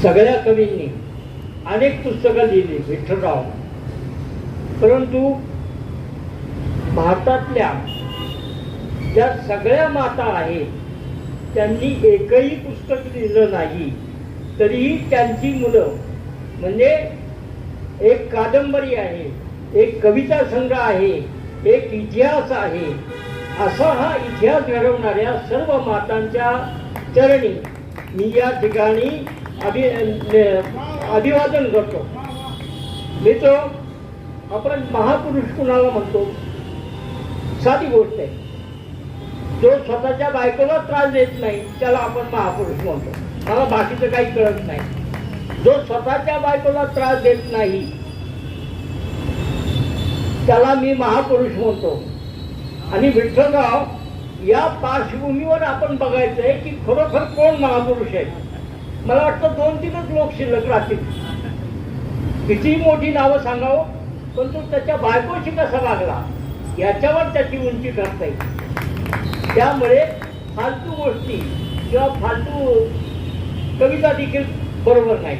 सगळ्या कवींनी अनेक पुस्तकं लिहिली विठ्ठलराव, परंतु भारतातल्या ज्या सगळ्या माता आहेत त्यांनी एकही पुस्तक लिहिलं नाही. तरीही त्यांची मुलं, म्हणजे एक कादंबरी आहे, एक कविता संग्रह आहे, एक इतिहास आहे, असा हा इतिहास घडवणाऱ्या सर्व मातांच्या चरणी मी या ठिकाणी अभिवादन करतो. मित्र, आपण महापुरुष कुणाला म्हणतो? साधी गोष्ट आहे. जो स्वतःच्या बायकोला त्रास देत नाही त्याला आपण महापुरुष म्हणतो. मला बाकीचं काही कळत नाही. जो स्वतःच्या बायकोला त्रास देत नाही त्याला मी महापुरुष म्हणतो. आणि विठ्ठलराव या पार्श्वभूमीवर आपण बघायचंय की खरोखर कोण महापुरुष आहे. मला वाटतं 2-3च लोक शिल्लक राहतील. किती मोठी नावं सांगावं, पण तो त्याच्या बायकोशी कसा लागला याच्यावर त्याची उंची करता येईल. त्यामुळे फालतू गोष्टी किंवा फालतू कविता देखील बरोबर नाही.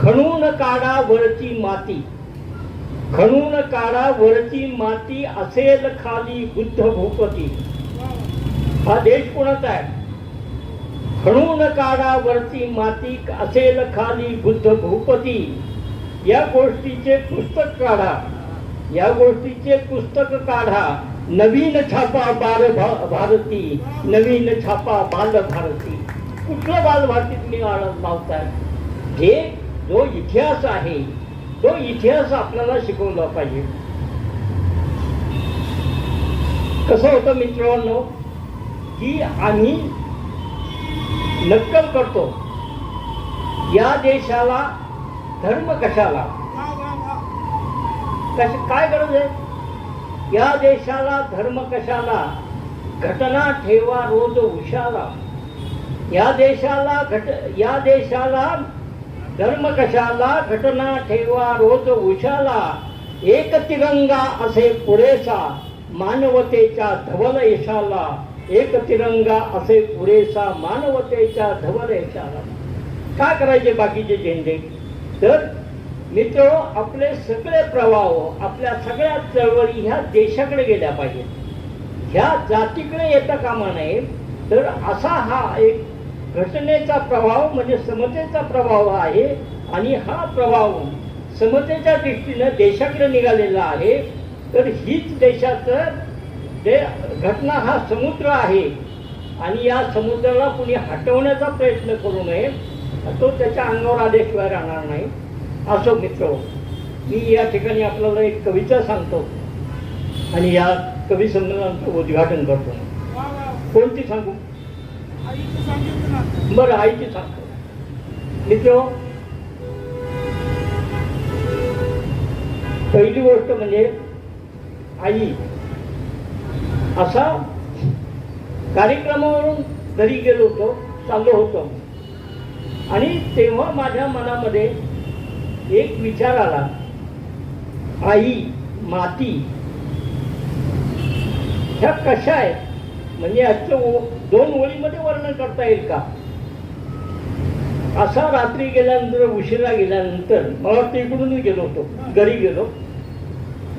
खणून काढा वरची माती, खणून काढा वरची माती, असेल खाली बुद्ध भूपती. हा देश कोणाचा आहे? खणून काढा वरची माती, असेल खाली बुद्ध भूपती. या गोष्टीचे पुस्तक काढा, या गोष्टीचे पुस्तक काढा. नवीन छापा बाल भारती, नवीन छापा बाल भारती. कुठलं बाल भारती तुम्ही लावताय? जे जो इतिहास आहे तो इतिहास आपल्याला शिकवला पाहिजे. कसं होतं मित्रांनो की आम्ही नक्कल करतो. या देशाला धर्म कशाला, काय गरज आहे? या देशाला धर्म कशाला, घटना ठेवा रोज उशाला. या देशाला धर्म कशाला, घटना ठेवा रोज उशाला. एक तिरंगा असे पुरेसा, मानवतेच्या धवल यशाला. एक तिरंगा असे पुरेसा, मानवतेच्या धवल यशाला. काय करायचे बाकीचे झेंडे? तर मित्र, आपले सगळे प्रवाह, आपल्या सगळ्या चळवळी ह्या देशाकडे गेल्या पाहिजेत, ह्या जातीकडे येता कामा नये. तर असा हा एक घटनेचा प्रभाव म्हणजे समतेचा प्रभाव आहे. आणि हा प्रभाव समतेच्या दृष्टीने देशाकडे निघालेला आहे. तर हीच देशाचं घटना हा समुद्र आहे. आणि या समुद्राला कुणी हटवण्याचा प्रयत्न करू नये, तो त्याच्या अंगावर आल्याशिवाय राहणार नाही. असो मित्र, मी या ठिकाणी आपल्याला एक कविता सांगतो आणि या कवी संमेलनाचं उद्घाटन करतो. कोणती सांगू? बरं, आईची सांगतो. मित्र, पहिली गोष्ट म्हणजे आई. असा कार्यक्रमावरून घरी गेलो होतो, चाललो होतो, आणि तेव्हा माझ्या मनामध्ये एक विचार आला. आई, माती ह्या कशा आहेत? म्हणजे याचं 2 ओळीमध्ये वर्णन करता येईल का? असा रात्री गेल्यानंतर, उशिरा गेल्यानंतर, मला वाटतं इकडूनच गेलो होतो, घरी गेलो.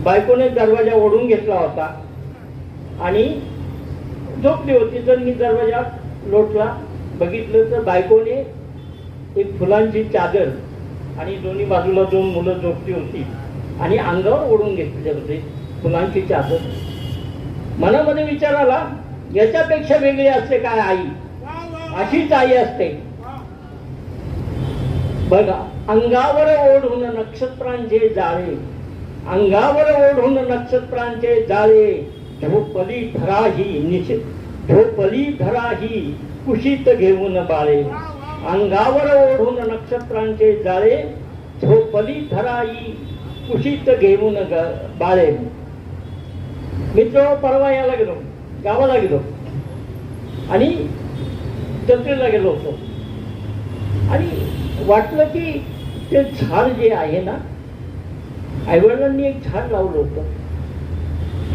बायकोने दरवाजा ओढून घेतला होता आणि झोपली होती. तर मी दरवाजा लोटला, बघितलं तर बायकोने एक फुलांची चादर आणि दोन्ही बाजूला 2 मुलं झोपली होती आणि अंगावर ओढून घेतले होते फुलांची चादर. मनामध्ये विचार आला, याच्यापेक्षा वेगळी असते काय आई? अशीच आई असते. बघा, अंगावर ओढून नक्षत्रांचे जाळे, अंगावर ओढून नक्षत्रांचे जाळे. झोपली धराही झोपली धराही कुशीत घेऊन बाळे. अंगावर ओढून नक्षत्रांचे जाळे, झोपली धराही कुशीत घेऊन बाळे. मित्र, परवा याला गेलो, गावाला गेलो आणि जत्रेला गेलो होतो. आणि वाटलं की ते झाड जे आहे ना, आईवडिलांनी एक झाड लावलं होतं,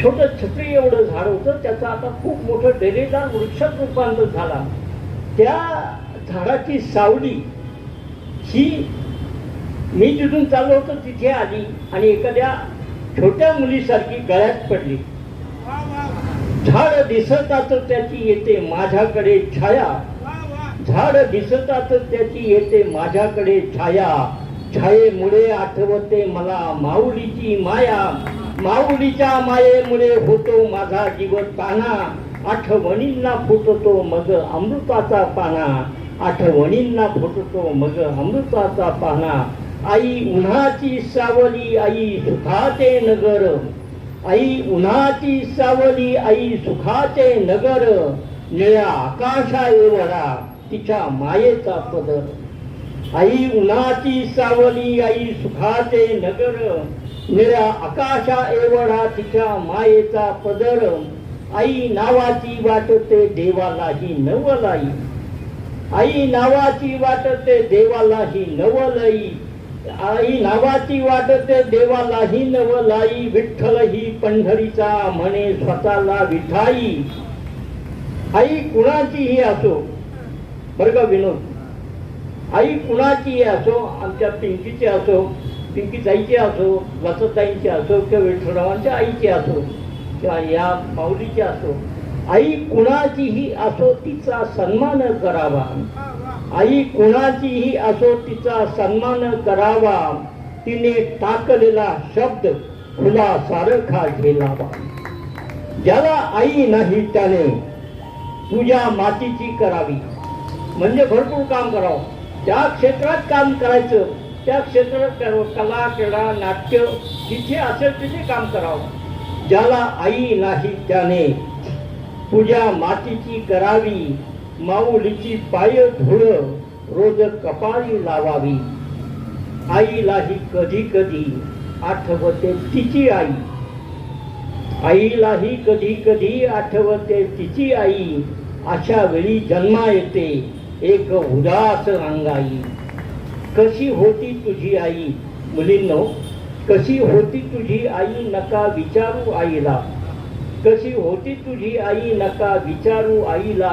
छोटं छत्री एवढं झाड होतं. त्याचं आता खूप मोठं डेरेदार वृक्षात रूपांतर झाला. त्या झाडाची सावली ही मी जिथून चाललो होतो तिथे आली आणि एखाद्या छोट्या मुलीसारखी गळ्यात पडली. झाड दिसताच त्याची येते माझ्याकडे छाया, झाड दिसताच त्याची येते माझ्याकडे छाया, छायेमुळे आठवते मला माऊलीची माया, माऊलीच्या मायेमुळे होतो माझा जीव ताना, आठवणींना फुटतो मग अमृताचा पाना, आठवणींना फुटतो मग अमृताचा पाना. आई उन्हाची सावली आई सुखाचे नगर, आई उन्हाची सावली आई सुखाचे नगर, निळ्या आकाशा एवढा तिच्या मायेचा पदर. आई उन्हाची सावली आई सुखाचे नगर, निळ्या आकाशा एवढा तिच्या मायेचा पदर. आई नावाची वाटते देवालाही नवलाई, आई नावाची वाटते देवालाही नवलाई, आई नावाची वाटते देवालाही नवलाई. विठ्ठल ही पंढरीचा म्हणे स्वतःला विठाई. आई कुणाचीही असो, बरं का विनोद, आई कुणाचीही असो, आमच्या पिंकीची असो, पिंकीताईची असो, लताताईंची असो किंवा विठ्ठलरावांच्या आईची असो किंवा या माऊलीची असो, आई कुणाचीही असो तिचा सन्मान करावा. आई कुणाचीही असो तिचा सन्मान करावा, तिने टाकलेला शब्द फुलासारखा झेलावा. ज्याला आई नाही त्याने पूजा मातीची करावी. म्हणजे भरपूर काम करावं, त्या क्षेत्रात काम करायचं, त्या क्षेत्रात कला क्रीडा नाट्य जिथे असेल तिथे काम करावं. ज्याला आई नाही त्याने पूजा मातीची करावी, माऊलीची पाय धुळ रोज कपाळी लावावी. आईलाही कधी कधी आठवते तिची आई, आईलाही कधी कधी आठवते तिची आई. अशा वेळी जन्मा येते एक उदास अंगाई. कशी होती तुझी आई मुलींनो, कशी होती तुझी आई नका विचारू आईला, कशी होती तुझी आई नका विचारू आईला.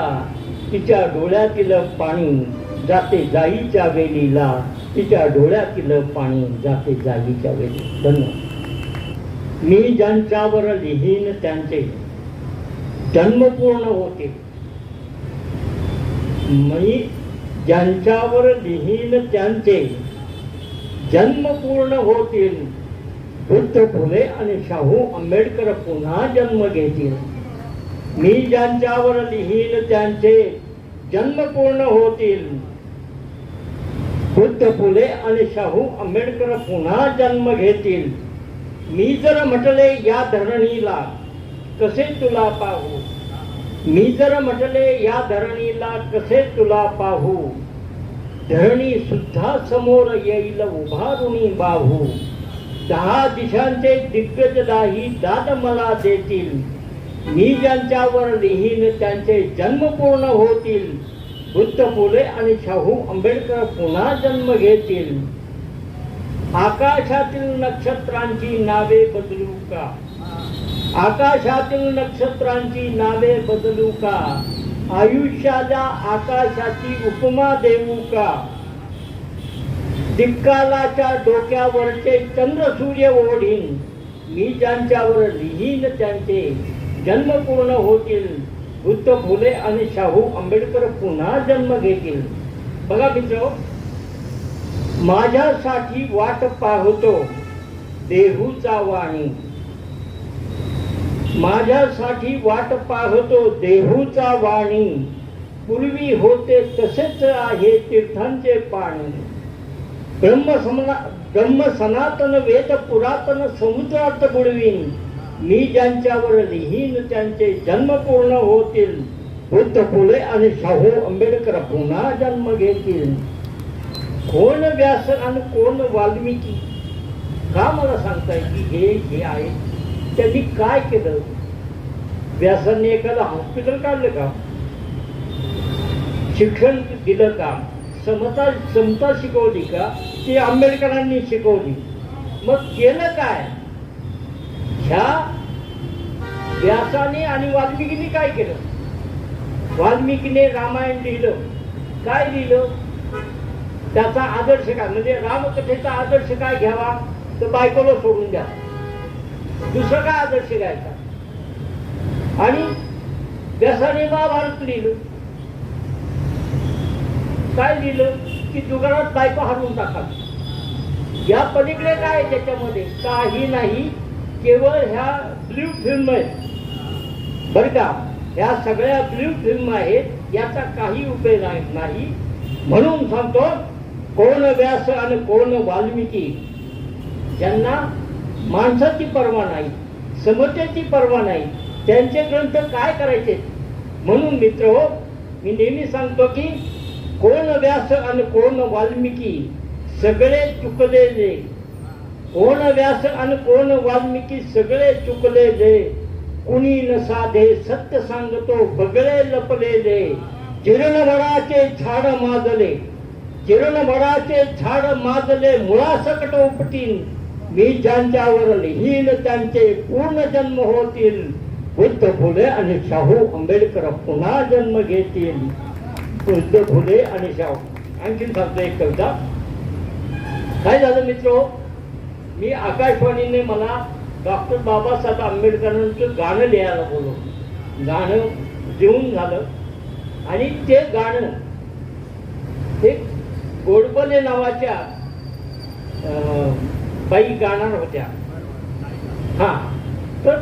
तिच्या डोळ्यातील पाणी जाते जाईच्या वेलीला, तिच्या डोळ्यातील पाणी जाते जाईच्या वेली. धन्यवाद. मी ज्यांच्यावर लिहीन त्यांचे जन्म पूर्ण होते, मी ज्यांच्यावर लिहीन त्यांचे जन्म पूर्ण होतील. बुद्ध फुले आणि शाहू आंबेडकर पुन्हा जन्म घेतील. मी ज्यांच्यावर लिहीन त्यांचे जन्म पूर्ण होतील. बुद्ध फुले आणि शाहू आंबेडकर पुन्हा जन्म घेतील. मी जर म्हटले या धरणीला कसे तुला पाहू, मी जर म्हटले या धरणीला कसे तुला पाहू. धरणी सुद्धा समोर येईल उभारुनी बाहू. 10 दिशांचे दिग्गज दाही दाद मला देतील. मी ज्यांच्यावर लिहीन त्यांचे जन्म पूर्ण होतील. बुद्ध फुले आणि शाहू आंबेडकर पुन्हा जन्म घेतील. आकाशातील नक्षत्रांची नावे बदलू का, आकाशातील नक्षत्रांची नावे बदलू का. आयुष्याला आकाशाची उपमा देऊ का. दिक्कालाच्या डोक्यावरचे चंद्र सूर्य ओढीन. मी ज्यांच्यावर लिहीन त्यांचे जन्म पूर्ण होतील. बुद्ध फुले आणि शाहू आंबेडकर पुन्हा जन्म घेतील. बघा मित्र, माझ्यासाठी वाट पाहतो देहूचा वाणी, माझ्यासाठी वाट पाहतो देहूचा वाणी. पूर्वी होते तसेच आहे तीर्थांचे पाणी. ब्रह्म सनातन वेद पुरातन समुद्रात बुडवीन. मी ज्यांच्यावर लिहीन त्यांचे जन्म पूर्ण होतील. बुद्ध फुले आणि शाहू आंबेडकर पुन्हा जन्म घेतील. कोण व्यास आणि कोण वाल्मिकी, का मला सांगताय की हे आहे. त्यांनी काय केलं? व्यासांनी एखादं हॉस्पिटल काढलं का? शिक्षण दिलं का? समता शिकवली का? ती आंबेडकरांनी शिकवली. मग केलं काय? ह्या व्यासाने आणि वाल्मिकीने काय केलं? वाल्मिकीने रामायण लिहिलं, काय लिहिलं? त्याचा आदर्श काय, म्हणजे रामकथेचा आदर्श काय घ्यावा? तर बायकोला सोडून द्या. दुसरं काय आदर्श घ्यायचा? आणि व्यासाने महाभारत लिहिलं. काय लिहिलं? की जुगारात बायको हरवून टाकावी. या पलीकडे काय त्याच्यामध्ये? काही नाही. केवळ ह्या ब्ल्यू फिल्म आहेत बरं का. ह्या सगळ्या ब्ल्यू फिल्म आहेत, याचा काही उपयोग नाही. म्हणून सांगतो, कोण व्यास आणि कोण वाल्मिकी, ज्यांना माणसाची पर्वा नाही, समतेची पर्वा नाही, त्यांचे ग्रंथ काय करायचे? म्हणून मित्र हो, मी नेहमी सांगतो की कोण व्यास आणि कोण वाल्मिकी सगळे चुकलेले. कोण व्यास आणि कोण वाल्मिकी सगळे चुकलेले. कुणी न साधे सत्य सांगतो बगळे लपलेले. चिरणवडाचे झाड माजले, चिरणवडाचे झाड माजले, मुळासकट उपटीन. मी ज्यांच्यावर लिहीन त्यांचे पूर्ण जन्म होतील. बुद्ध फुले आणि शाहू आंबेडकर पुन्हा जन्म घेतील. बुद्ध फुले आणि शाहू. आणखीन सांगतो एक कविता. काय झालं मित्र, मी आकाशवाणीने मला डॉक्टर बाबासाहेब आंबेडकरांचं गाणं लिहायला बोलवलं. गाणं जेवून झालं आणि ते गाणं एक गोडबले नावाच्या बाई गाणार होत्या. हा, तर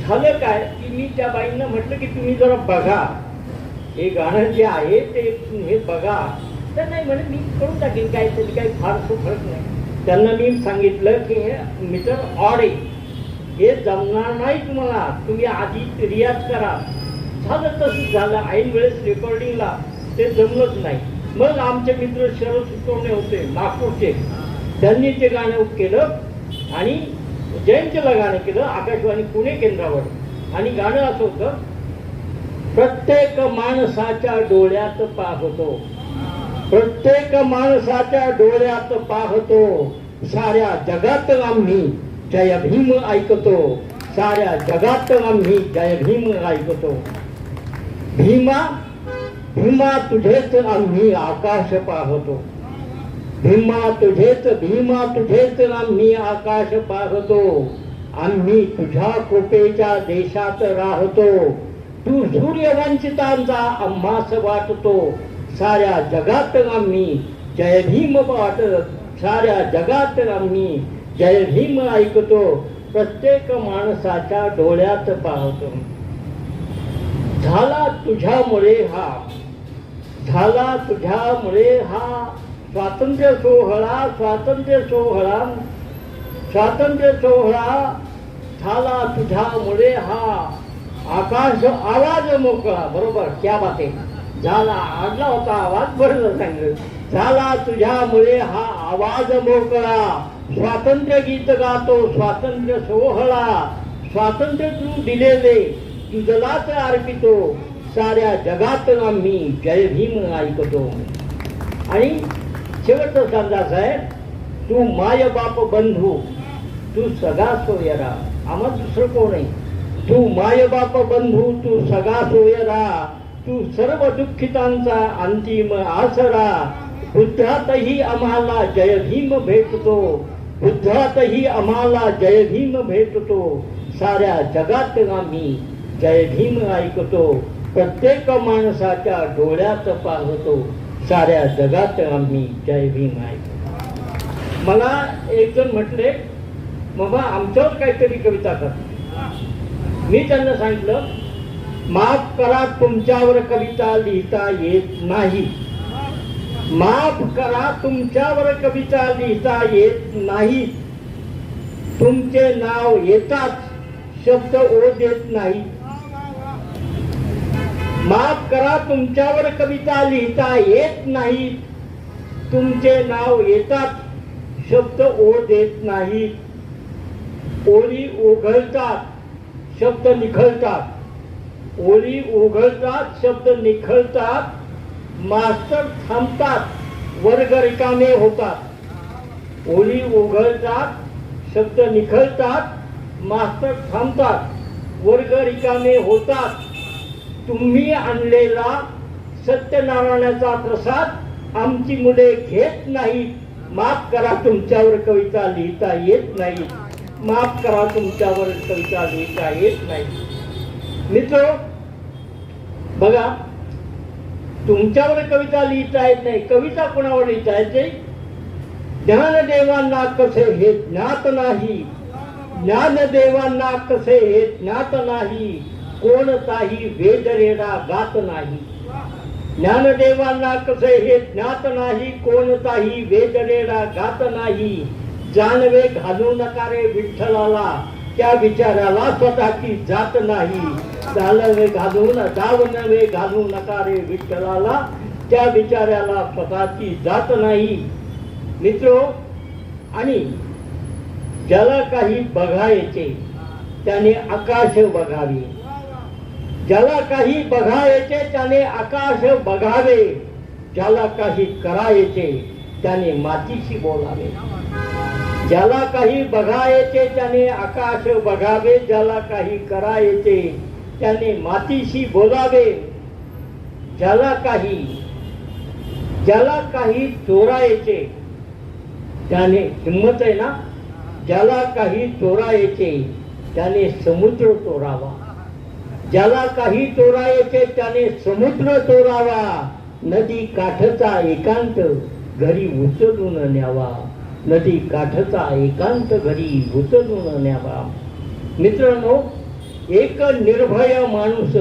झालं काय की मी त्या बाईंना म्हटलं की तुम्ही जरा बघा, हे गाणं जे आहे ते हे बघा. तर नाही म्हणे, मी करून टाकेन, काय तरी काही फारसं फरक नाही. त्यांना मी सांगितलं की हे मीटर ऑड आहे, हे जमणार नाही तुम्हाला, तुम्ही आधी रियाज करा. झालं तसंच झालं. ऐन वेळेस रेकॉर्डिंगला ते जमलंच नाही. मग आमचे मित्र शरद सुतवणे होते नागपूरचे, त्यांनी ते गाणं केलं आणि जयंतीला गाणं केलं आकाशवाणी पुणे केंद्रावर. आणि गाणं असं होतं, प्रत्येक माणसाच्या डोळ्यात पाहतो, प्रत्येक माणसाच्या डोळ्यात पाहतो, साऱ्या जगात आम्ही जय भीम ऐकतो, साऱ्या जगात आम्ही जय भीम ऐकतो. भीमा भीमा तुझेच आम्ही आकाश पाहतो, भीमा तुझेच, भीमा तुझेच आम्ही आकाश पाहतो. आम्ही तुझ्या कृपेच्या देशात राहतो, तू सूर्यवंचितांचा आम्हास वाटतो. साऱ्या जगात आम्ही जय भीम वाट, साऱ्या जगात आम्ही जय भीम ऐकतो, प्रत्येक माणसाच्या डोळ्यात पाहतो. झाला तुझ्यामुळे हा, झाला तुझ्यामुळे हा स्वातंत्र्य सोहळा, स्वातंत्र्य सोहळा, स्वातंत्र्य सोहळा झाला तुझ्यामुळे हा. आकाश आवाज मोकळा. बरोबर, क्या बात आहे. झाला, आडला होता आवाज, बरोबर सांगितलं. झाला तुझ्यामुळे हा आवाज मोकळा, स्वातंत्र्य गीत गातो, स्वातंत्र्य सोहळा. स्वातंत्र्य तू दिलेले तुझलाच अर्पितो, साऱ्या जगात आम्ही जय भीम ऐकतो. आणि शेवटचा संदेश आहे, तू माय बाप बंधू, तू सगळा सोयरा. आम्हाला दुसरं कोण आहे? तू माय बाप बंधू, तू सगळा सोयरा, तू सर्व दुःखितांचा अंतिम आसरा. बुद्धातही आम्हाला जय भीम भेटतो, बुद्धातही आम्हाला जय भीम भेटतो, साऱ्या जगात आम्ही जय भीम ऐकतो, प्रत्येक माणसाच्या डोळ्यात पाहतो, साऱ्या जगात आम्ही जय भीम ऐकतो. मला एक जण म्हटले, बाबा आमच्यावर काहीतरी कविता कर. मी त्यांना सांगितलं, माफ करा तुमच्यावर कविता लिहिता येत नाही, माफ करा तुमच्यावर कविता लिहिता येत नाही. तुमचे नाव येतात, शब्द ओ देत नाही. माफ करा तुमच्यावर कविता लिहिता येत नाही, तुमचे नाव येतात, शब्द ओ देत नाही. ओळी उघडतात, शब्द निखळतात, ओळी उघडतात, शब्द निखळतात. मास्टर थांबतात, वर्ग रिकामे होतात. ओळी उघडतात, शब्द निखळतात, मास्टर थांबतात, वर्ग रिकामे होतात. तुम्ही आणलेला सत्यनारायणाचा प्रसाद आमची मुले घेत नाहीत. माफ करा, तुमच्यावर कविता लिहिता येत नाही. माफ करा, तुमच्यावर कविता लिहिता येत नाही. मित्र बघा, तुमच्यावर कविता लिहिता येत नाही, कविता कोणावर लिहिता येते? ज्ञानदेवांना कसे हे ज्ञात नाही. ज्ञानदेवांना कसे हे ज्ञात नाही. कोणताही वेदरेडा गात नाही. ज्ञानदेवांना कसे हे ज्ञात नाही. कोणताही वेदरेडा गात नाही. जानवे घालू नका रे विठ्ठलाला, त्या विचाराला स्वतःची जात नाही. जानवे घालू नका रे विठ्ठलाला, त्या विचाराला स्वतःची जात नाही. मित्रो, आणि ज्याला काही बघायचे त्याने आकाश बघावे. ज्याला काही बघायचे त्याने आकाश बघावे. ज्याला काही करायचे त्याने मातीशी बोलावे. ज्याला काही बघायचे त्याने आकाश बघावे. ज्याला काही करायचे त्याने मातीशी बोलावे. ज्याला काही चोरायचे त्याने, हिम्मत आहे ना, ज्याला काही चोरायचे त्याने समुद्र चोरावा. ज्याला काही चोरायचे त्याने समुद्र चोरावा. नदी काठचा एकांत घरी उचलून न्यावा. नदी काठचा एकांत घरी उचलून न्यावा. मित्रांनो, एक निर्भय माणूस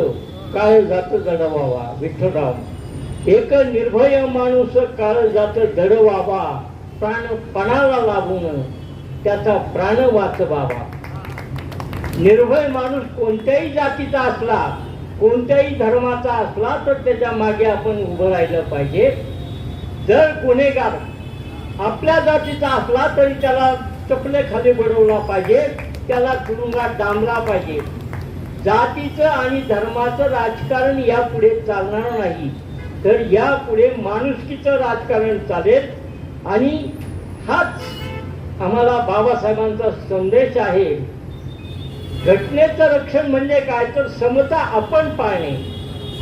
काळजात दडवावा. विठ्ठलराव, एक निर्भय माणूस काळजात दडवावा. प्राणपणाला लागून त्याचा प्राण वाचवावा. निर्भय माणूस कोणत्याही जातीचा असला, कोणत्याही धर्माचा असला, तर त्याच्या मागे आपण उभं राहिलं पाहिजे. जर गुन्हेगार आपल्या जातीचा असला तरी त्याला चपले खाली बडवला पाहिजे, त्याला तुरुंगात डांबला पाहिजे. जातीचं आणि धर्माचं राजकारण यापुढे चालणार नाही, तर यापुढे माणुसकीचं राजकारण चालेल. आणि हाच आम्हाला बाबासाहेबांचा संदेश आहे. घटनेचं रक्षण म्हणजे काय, तर समता आपण पाळणे.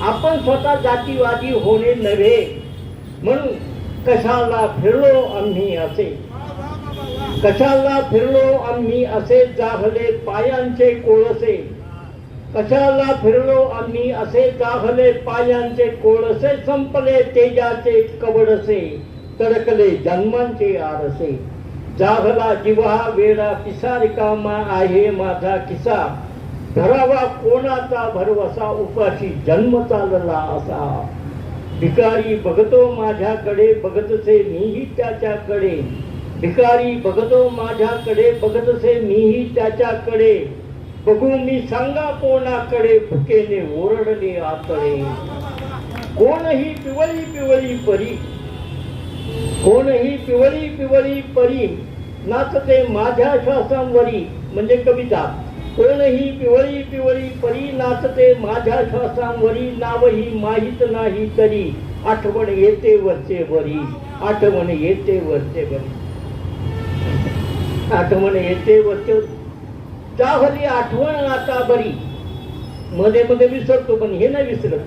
आपण स्वतः जातीवादी होणे नव्हे. म्हणून कशाला फिरलो आम्ही असे, कशाला फिरलो आम्ही असे, जाहले पायांचे कोळसे. कशाला फिरलो आम्ही असे, जाहले पायांचे कोळसे. संपले तेजाचे कवडसे, तडकले जन्मांचे आरसे. जाहला जिव्हा वेळा पिसा, रिकामा आहे माझा किसा. धरावा कोणाचा भरवसा, उपाशी जन्म चालला असा. भिकारी बघतो माझ्याकडे, बघतसे मीही त्याच्याकडे. भिकारी बघतो माझ्याकडे, बघतसे मीही त्याच्याकडे. बघू मी सांगा कोणाकडे, भुकेने ओरडले आतडे. कोणही पिवळी पिवळी परी, कोणही पिवळी पिवळी परी, नाचते माझ्या श्वासांवरी. म्हणजे कविता. कोणही पिवळी पिवळी परी, नाचते माझ्या श्वासांवरी. नावही माहीत नाही तरी, आठवण येते वरचे वरी. आठवण येते वरचे वरी. आठवण येते वरचे. जाहली आठवण आता बरी. मध्ये मध्ये विसरतो पण हे नाही विसरत.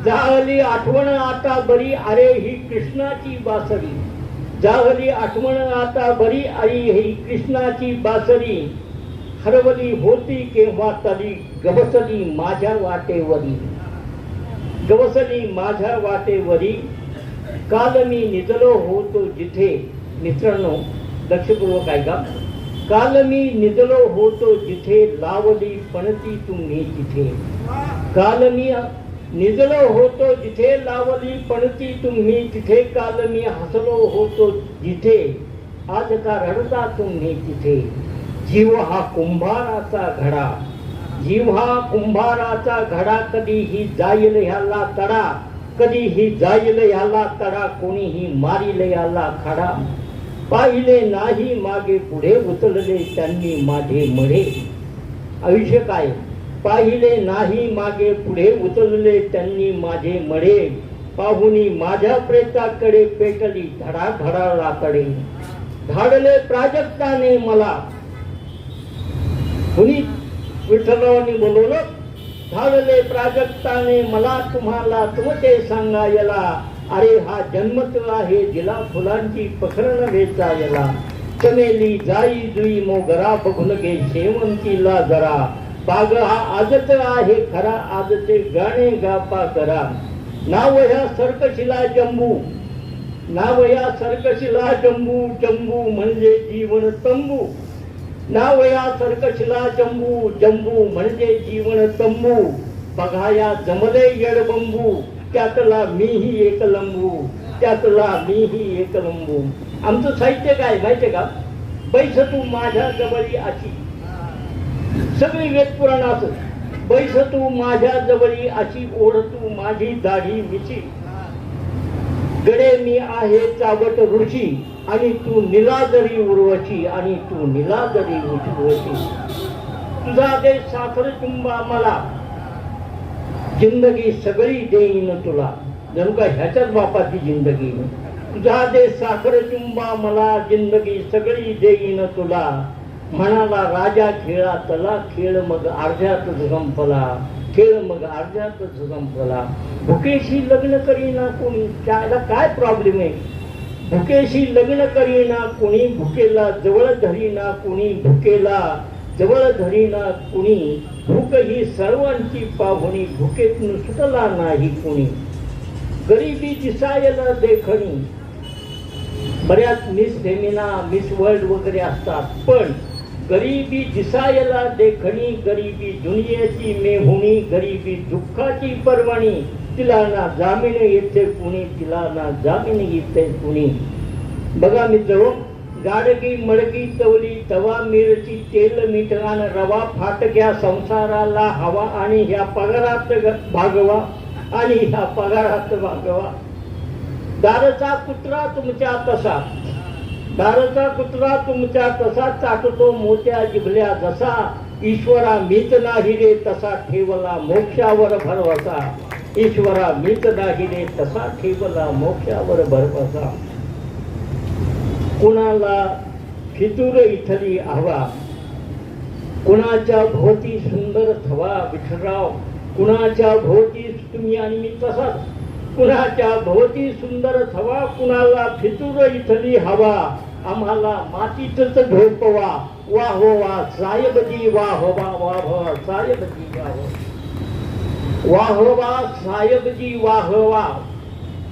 जाहली आठवण आता बरी, अरे ही कृष्णाची बासरी. जाहली आठवण आता बरी, अरे ही कृष्णाची बासरी. हरवली होती केव्हा तरी, गवसली माझ्या वाटेवरी. गवसली माझ्या वाटेवरी. काल मी निजलो होतो जिथे. मित्रांनो, लक्षपूर्वक ऐका. काल मी निजलो होतो जिथे, लावली पणती तुम्ही तिथे. काल मी निजलो होतो जिथे, लावली पणती तुम्ही तिथे. काल मी हसलो होतो जिथे, आज का रडता तुम्ही तिथे. जीव हा कुंभाराचा घडा, जीव हा कुंभाराचा घडा. कधीही जाईल ह्याला तडा, कधीही जाईल ह्याला तडा. कोणीही मारील ह्याला खडा. पाहिले नाही मागे पुढे, उचलले त्यांनी माझे मढे. आयुष्य काय, पाहिले नाही मागे पुढे, उचलले त्यांनी माझे मढे. पाहुनी माझ्या प्रेताकडे, पेटली धडा धडाळाकडे. धाडले प्राजक्ताने मला. कुणी विठ्ठलरावांनी बोलवलं, धावले प्राजक्ताने मला तुम्हाला तुमचे सांगायला, अरे हा जन्मत आहे जिला फुलांची पखरण वेचायला. चमेली जाई जुई मोगरा बघून घे शेवंतीला जरा, बाग हा आजच आहे खरा आजचे गाणे गापा करा. नाव ह्या सर्कशीला जंबू, नाव या सर्कशीला जंबू, जंबू म्हणजे जीवन तंबू. नाव या सर्कशीला जंबू, जंबू म्हणजे जीवन तंबू. बघा या जमले येडबंबू, त्यातला मीही एक लंबू, त्यातला मीही एक लंबू. आमचं साहित्य काय माहितीये का? बैस तू माझ्या जवळी अशी, सगळी वेदपुराण असं. बैस तू माझ्या जवळी अशी, ओढ तू माझी दाढी मिची. गडे मी आहे चावट ऋषी, आणि तू निलाजरी उर्वशी, आणि तू निलाजरी उर्वशी. तुझा दे साखर चुंबा मला, जिंदगी सगळी देईन तुला. जणू का ह्याच्याच बापाची जिंदगी. तुझा दे साखर चुंबा मला, जिंदगी सगळी देईन तुला. म्हणाला राजा खेळातला, खेळ मग अर्ध्यातच संपला, खेळ मग अर्ध्यातच संपला. भुकेशी लग्न करीना कोणी, त्याला काय प्रॉब्लेम आहे? भुकेशी लग्न करीना कोणी, भुकेला जवळ धरीना कोणी, भुकेला जवळ धरीना कोणी. भूक ही सर्वांची पाहुणी, भुकेतून सुटला नाही कोणी. गरिबी दिसायला देखणी, बऱ्याच मिस फेमिना मिस वर्ल्ड वगैरे असतात, पण गरिबी दिसायला देखणी. गरिबी दुनियेची मेहुणी, गरिबी दुःखाची पर्वणी. तिला ना जामीन येते कुणी, तिला ना जामीन येते कुणी. बघा मित्र, गाडगी मडगी तवली तवा मिरची तेल मिठान रवा. फाटक्या संसाराला हवा, आणि ह्या पगारात भागवा, आणि ह्या पगारात भागवा. दारचा कुत्रा तुमच्या तसा, दारचा कुत्रा तुमच्या तसा, चाटतो मोत्या जिभल्या जसा. ईश्वरा मीच नाही रे तसा, ठेवला मोक्षावर भरवसा. ईश्वरा मीच नाही रे तसा, ठेवला मोक्षावर भरवसा. कुणाला फितूर इथली हवा, कुणाच्या भोवती सुंदर थवा. विठराव, कुणाच्या भोवती तुम्ही आणि मी तसाच. कुणाच्या भोवती सुंदर थवा, कुणाला फितूर इथली हवा. आम्हाला मातीतच झोपवा, वाहोवा साहेबजी वाहोवा, वाहोवा साहेबजी वाहोवा, वाहोवा साहेबजी वाहोवा.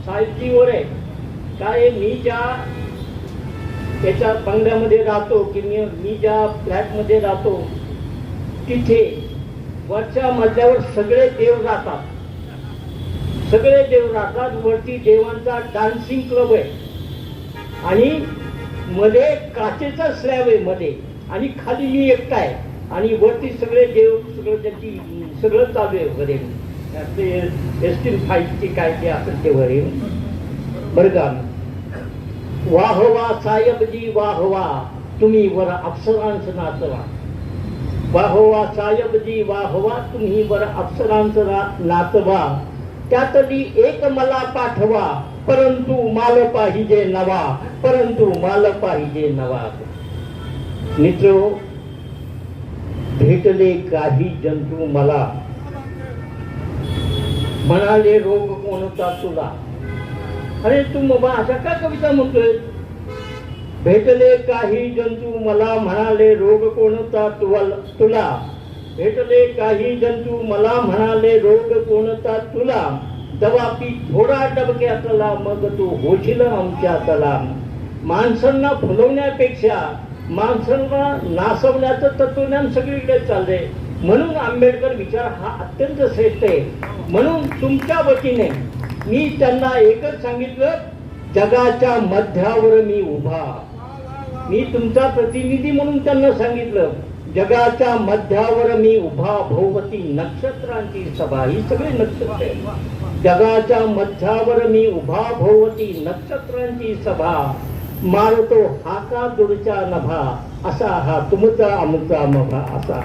साहेबजी वर आहे काय? मी ज्या त्याच्या बंगल्यामध्ये राहतो, की मी ज्या फ्लॅटमध्ये राहतो, तिथे वरच्या मजल्यावर सगळे देव राहतात, सगळे देव राहतात. वरती देवांचा डान्सिंग क्लब आहे, आणि मध्ये काचेचा स्लॅब आहे मध्ये, आणि खाली मी एकटा आहे, आणि वरती सगळे देव, सगळं त्यांची सगळं चालू आहे वगैरे. एसटी फाईटची काय ते असेल ते वगैरे बरं का. वाहवा साहेबजी वाहवा, तुम्ही वर अप्सरांच नाचवा. वाहवा साहेबजी वाहवा, तुम्ही वर अप्सरांच नाचवा. त्यातली एक मला पाठवा, परंतु माल पाहिजे नवा, परंतु माल पाहिजे नवा. मित्र, भेटले काही जंतू मला, म्हणाले रोग कोणता तुला. अरे तू बाबा अशा का कविता म्हणतोय? भेटले काही जंतू मला, म्हणाले रोग कोणता तुला. भेटले काही जंतू मला, म्हणाले रोग कोणता तुला. दवा पी थोडा डबक्यातला, मग तू होशील आमच्यातला. माणसांना फुलवण्यापेक्षा माणसांना नासवण्याचं तत्वज्ञान सगळीकडे चाललंय. म्हणून आंबेडकर विचार हा अत्यंत श्रेष्ठ आहे. म्हणून तुमच्या वतीने मी त्यांना एकच सांगितलं, जगाच्या मध्यावर मी उभा. मी तुमचा प्रतिनिधी म्हणून त्यांना सांगितलं, जगाच्या मध्यावर मी उभा. भोवती नक्षत्रांची सभा, ही सगळी नक्षत्र. जगाच्या मध्यावर मी उभा, भोवती नक्षत्रांची सभा. मारतो हाका दूरच्या नभा, असा हा तुमचा आमचा मभा असा.